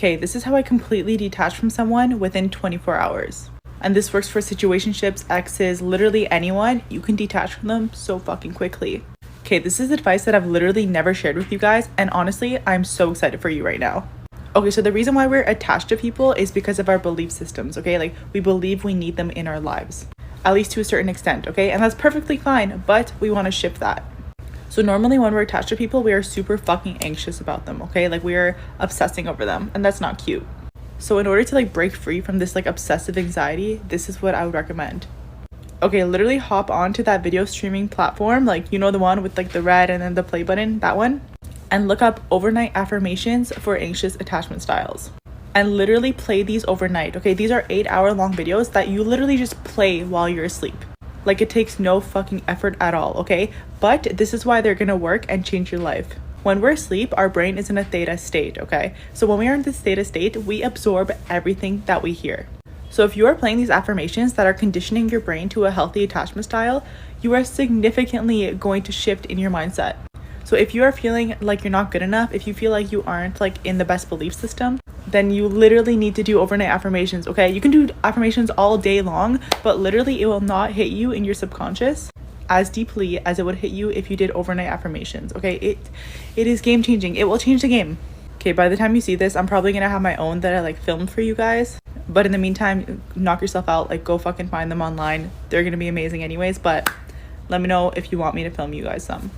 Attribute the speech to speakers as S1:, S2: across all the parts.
S1: Okay, this is how I completely detach from someone within 24 hours. And this works for situationships, exes, literally anyone. You can detach from them so fucking quickly. Okay, this is advice that I've literally never shared with you guys, and honestly, I'm so excited for you right now. Okay, so the reason why we're attached to people is because of our belief systems, okay? Like, we believe we need them in our lives, at least to a certain extent, okay? And that's perfectly fine, but we want to shift that. So normally when we're attached to people, we are super fucking anxious about them, okay? Like, we are obsessing over them, and that's not cute. So in order to like break free from this like obsessive anxiety, this is what I would recommend. Okay, literally hop on to that video streaming platform, like, you know, the one with like the red and then the play button, that one, and look up overnight affirmations for anxious attachment styles. And literally play these overnight, okay? These are 8-hour long videos that you literally just play while you're asleep. Like, it takes no fucking effort at all, okay? But this is why they're gonna work and change your life. When we're asleep, our brain is in a theta state, okay? So when we are in this theta state, we absorb everything that we hear. So if you are playing these affirmations that are conditioning your brain to a healthy attachment style, you are significantly going to shift in your mindset. So if you are feeling like you're not good enough, if you feel like you aren't like in the best belief system, then you literally need to do overnight affirmations, okay? You can do affirmations all day long, but literally it will not hit you in your subconscious as deeply as it would hit you if you did overnight affirmations, okay? It is game changing. It will change the game. Okay, by the time you see this, I'm probably gonna have my own that I like filmed for you guys. But in the meantime, knock yourself out. Like, go fucking find them online. They're gonna be amazing anyways, but let me know if you want me to film you guys some.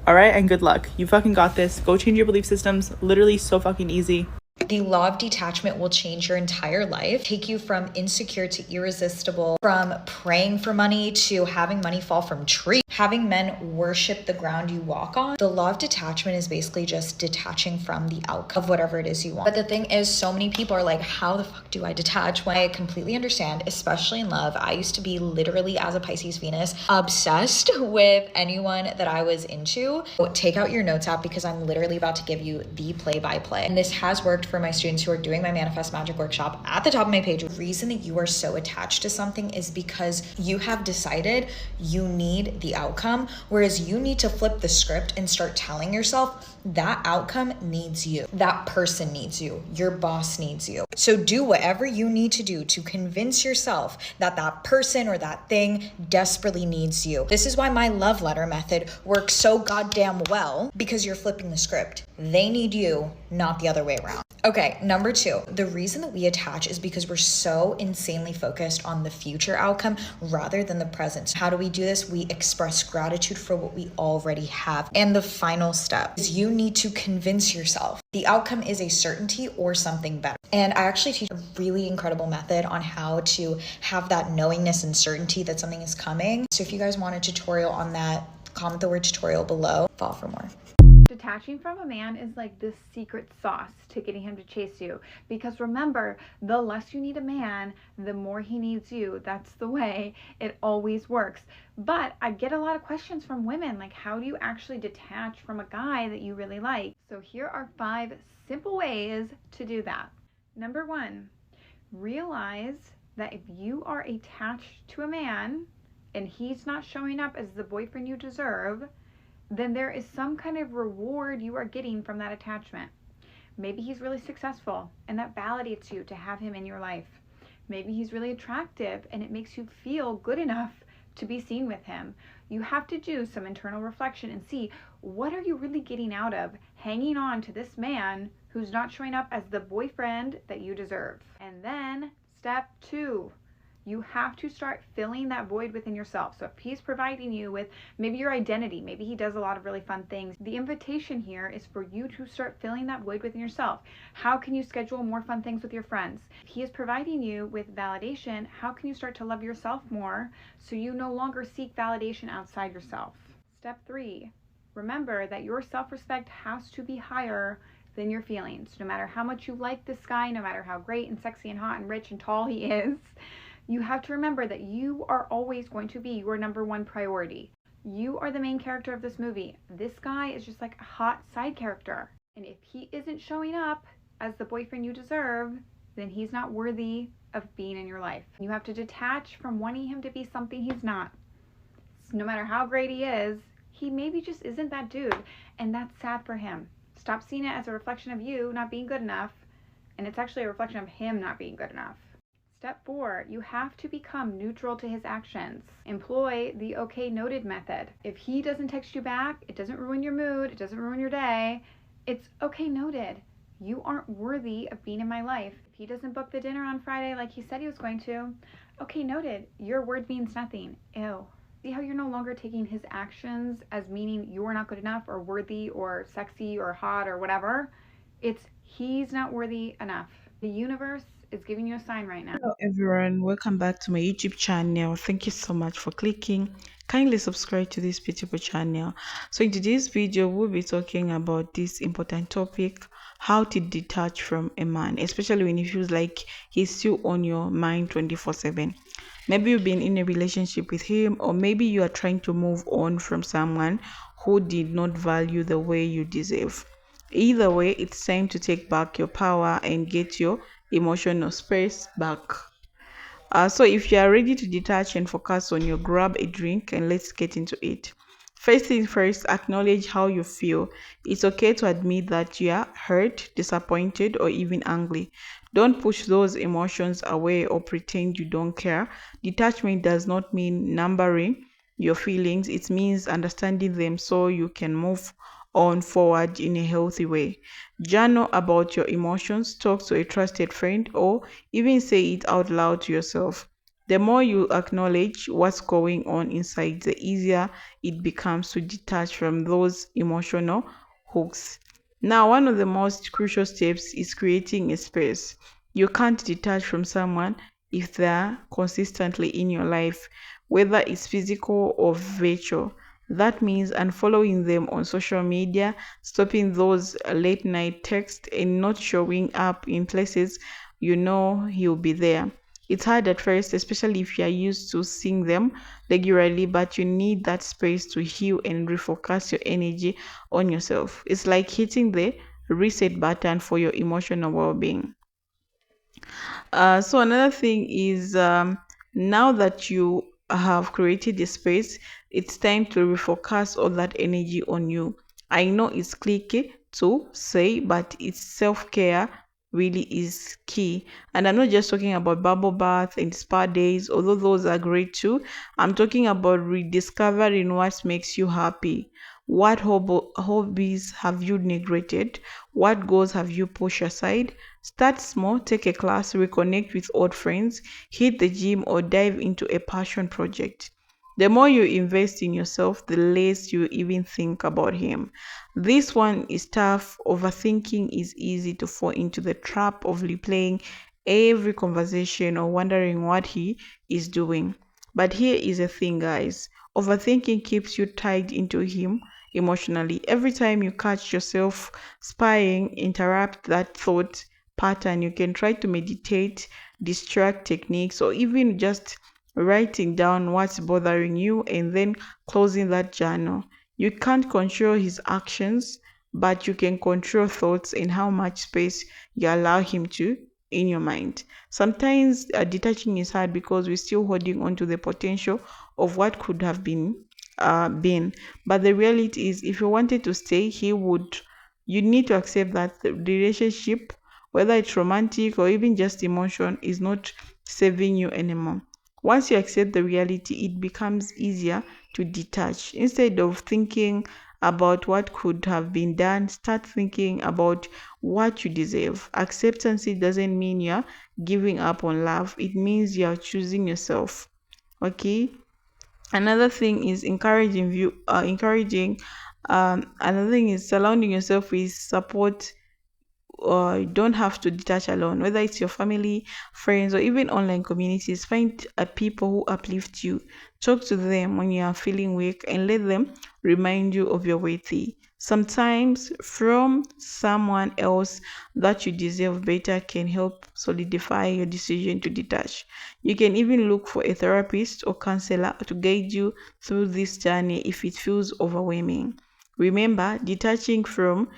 S1: All right, and good luck. You fucking got this. Go change your belief systems. Literally so fucking easy.
S2: The law of detachment will change your entire life, take you from insecure to irresistible, from praying for money to having money fall from trees, having men worship the ground you walk on. The law of detachment is basically just detaching from the outcome of whatever it is you want. But the thing is, so many people are like, how the fuck do I detach? When I completely understand, especially in love. I used to be literally, as a Pisces Venus, obsessed with anyone that I was into. Take out your notes app because I'm literally about to give you the play-by-play. And this has worked for my students who are doing my Manifest Magic workshop. At the top of my page, the reason that you are so attached to something is because you have decided you need the outcome, whereas you need to flip the script and start telling yourself that outcome needs you, that person needs you, your boss needs you. So do whatever you need to do to convince yourself that that person or that thing desperately needs you. This is why my love letter method works so goddamn well, because you're flipping the script. They need you, not the other way around. Okay, number 2, the reason that we attach is because we're so insanely focused on the future outcome rather than the present. How do we do this? We express gratitude for what we already have. And the final step is you need to convince yourself the outcome is a certainty or something better. And I actually teach a really incredible method on how to have that knowingness and certainty that something is coming. So if you guys want a tutorial on that, comment the word tutorial below. Follow for more.
S3: Detaching from a man is like this secret sauce to getting him to chase you, because remember, the less you need a man, the more he needs you. That's the way it always works. But I get a lot of questions from women, like, how do you actually detach from a guy that you really like? So here are 5 simple ways to do that. Number 1, realize that if you are attached to a man and he's not showing up as the boyfriend you deserve, then there is some kind of reward you are getting from that attachment. Maybe he's really successful and that validates you to have him in your life. Maybe he's really attractive and it makes you feel good enough to be seen with him. You have to do some internal reflection and see, what are you really getting out of hanging on to this man who's not showing up as the boyfriend that you deserve? And then step 2, you have to start filling that void within yourself. So if he's providing you with maybe your identity, maybe he does a lot of really fun things, the invitation here is for you to start filling that void within yourself. How can you schedule more fun things with your friends? If he is providing you with validation, how can you start to love yourself more so you no longer seek validation outside yourself? Step 3, remember that your self-respect has to be higher than your feelings. No matter how much you like this guy, no matter how great and sexy and hot and rich and tall he is, you have to remember that you are always going to be your number 1 priority. You are the main character of this movie. This guy is just like a hot side character. And if he isn't showing up as the boyfriend you deserve, then he's not worthy of being in your life. You have to detach from wanting him to be something he's not. So no matter how great he is, he maybe just isn't that dude. And that's sad for him. Stop seeing it as a reflection of you not being good enough and it's actually a reflection of him not being good enough. Step 4, you have to become neutral to his actions. Employ the okay noted method. If he doesn't text you back, it doesn't ruin your mood, it doesn't ruin your day. It's okay noted. You aren't worthy of being in my life. If he doesn't book the dinner on Friday like he said he was going to, okay noted. Your word means nothing. Ew. See how you're no longer taking his actions as meaning you're not good enough or worthy or sexy or hot or whatever? It's he's not worthy enough. The universe is giving you a sign right now.
S4: Hello everyone, welcome back to my YouTube channel. Thank you so much for clicking. Kindly subscribe to this beautiful channel. So in today's video, we'll be talking about this important topic, how to detach from a man, especially when it feels like he's still on your mind 24/7. Maybe you've been in a relationship with him, or maybe you are trying to move on from someone who did not value the way you deserve. Either way, it's time to take back your power and get your emotional space back. So if you are ready to detach and focus on your, grab a drink and let's get into it. First thing first, acknowledge how you feel. It's okay to admit that you are hurt, disappointed, or even angry. Don't push those emotions away or pretend you don't care. Detachment does not mean numbering your feelings, it means understanding them so you can move on forward in a healthy way. Journal about your emotions, talk to a trusted friend, or even say it out loud to yourself. The more you acknowledge what's going on inside, the easier it becomes to detach from those emotional hooks. Now, one of the most crucial steps is creating a space. You can't detach from someone if they're consistently in your life, whether it's physical or virtual. That means unfollowing them on social media, stopping those late night texts, and not showing up in places you know he'll be there. It's hard at first, especially if you're used to seeing them regularly, but you need that space to heal and refocus your energy on yourself. It's like hitting the reset button for your emotional well being. So another thing is, now that you have created the space, it's time to refocus all that energy on you. I know it's clicky to say, but it's self-care really is key. And I'm not just talking about bubble bath and spa days, although those are great too. I'm talking about rediscovering what makes you happy. What hobbies have you neglected? What goals have you pushed aside? Start small, take a class, reconnect with old friends, hit the gym, or dive into a passion project. The more you invest in yourself, the less you even think about him. This one is tough. Overthinking is easy to fall into the trap of replaying every conversation or wondering what he is doing. But here is the thing, guys. Overthinking keeps you tied into him emotionally. Every time you catch yourself spying, interrupt that thought pattern. You can try to meditate, distract techniques, or even just writing down what's bothering you and then closing that journal. You can't control his actions, but you can control thoughts and how much space you allow him to in your mind. Sometimes detaching is hard because we're still holding on to the potential of what could have been. But the reality is, if you wanted to stay, he would. You need to accept that the relationship, whether it's romantic or even just emotion, is not serving you anymore. Once you accept the reality, it becomes easier to detach. Instead of thinking about what could have been done, start thinking about what you deserve. Acceptance, it doesn't mean you're giving up on love, it means you're choosing yourself. Okay. Another thing is another thing is surrounding yourself with support. You don't have to detach alone, whether it's your family, friends, or even online communities. Find people who uplift you. Talk to them when you are feeling weak and let them remind you of your worthy. Sometimes from someone else that you deserve better can help solidify your decision to detach. You can even look for a therapist or counselor to guide you through this journey if it feels overwhelming. Remember, detaching from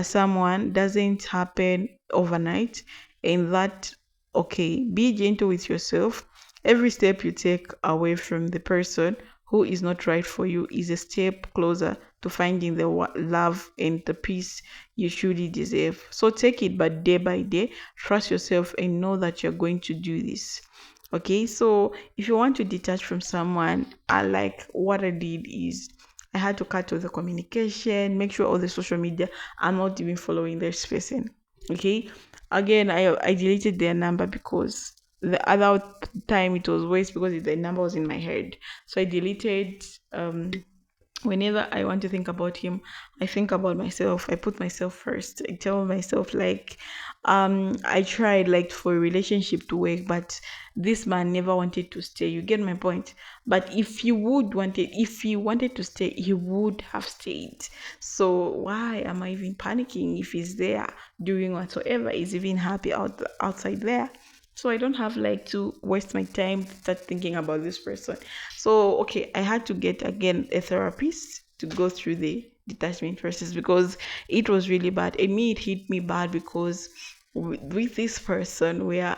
S4: someone doesn't happen overnight, and that okay. Be gentle with yourself. Every step you take away from the person who is not right for you is a step closer to finding the love and the peace you truly deserve. So take it, but day by day, trust yourself and know that you're going to do this. Okay, so if you want to detach from someone, what I did is I had to cut all the communication, make sure all the social media, I'm not even following this person. Okay, again, I deleted their number because the other time it was worse because the number was in my head. So I deleted. Whenever I want to think about him, I think about myself. I put myself first. I tell myself like, I tried like for a relationship to work, but this man never wanted to stay. You get my point? But if he wanted to stay, he would have stayed. So why am I even panicking if he's there doing whatsoever? He's even happy outside there. So I don't have like to waste my time to start thinking about this person. So okay, I had to get again a therapist to go through the detachment process because it was really bad. And me, it hit me bad because with this person we're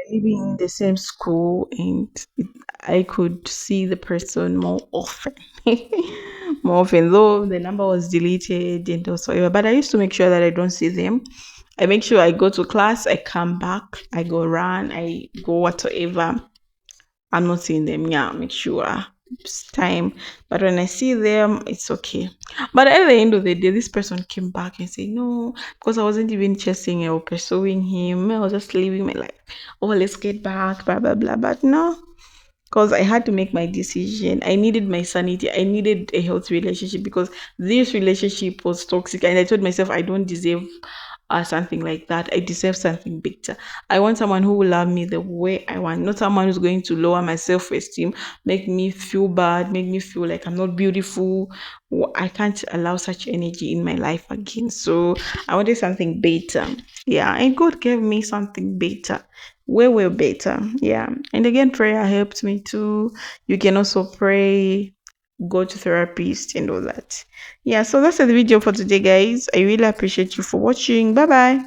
S4: living in the same school, and I could see the person more often. More often, though the number was deleted and whatsoever. But I used to make sure that I don't see them. I make sure I go to class, I come back, I go run, I go whatsoever. I'm not seeing them. Yeah, make sure it's time. But when I see them, it's okay. But at the end of the day, this person came back and said, no, because I wasn't even chasing or pursuing him. I was just living my life. Oh, let's get back, blah, blah, blah. But no, because I had to make my decision. I needed my sanity. I needed a healthy relationship because this relationship was toxic. And I told myself, I don't deserve something like that. I deserve something better. I want someone who will love me the way I want, not someone who's going to lower my self esteem, make me feel bad, make me feel like I'm not beautiful. I can't allow such energy in my life again. So I wanted something better. Yeah, and God gave me something better. Way better. Yeah. And again, prayer helped me too. You can also pray, go to therapist and all that. Yeah, so that's the video for today, guys. I really appreciate you for watching. Bye bye.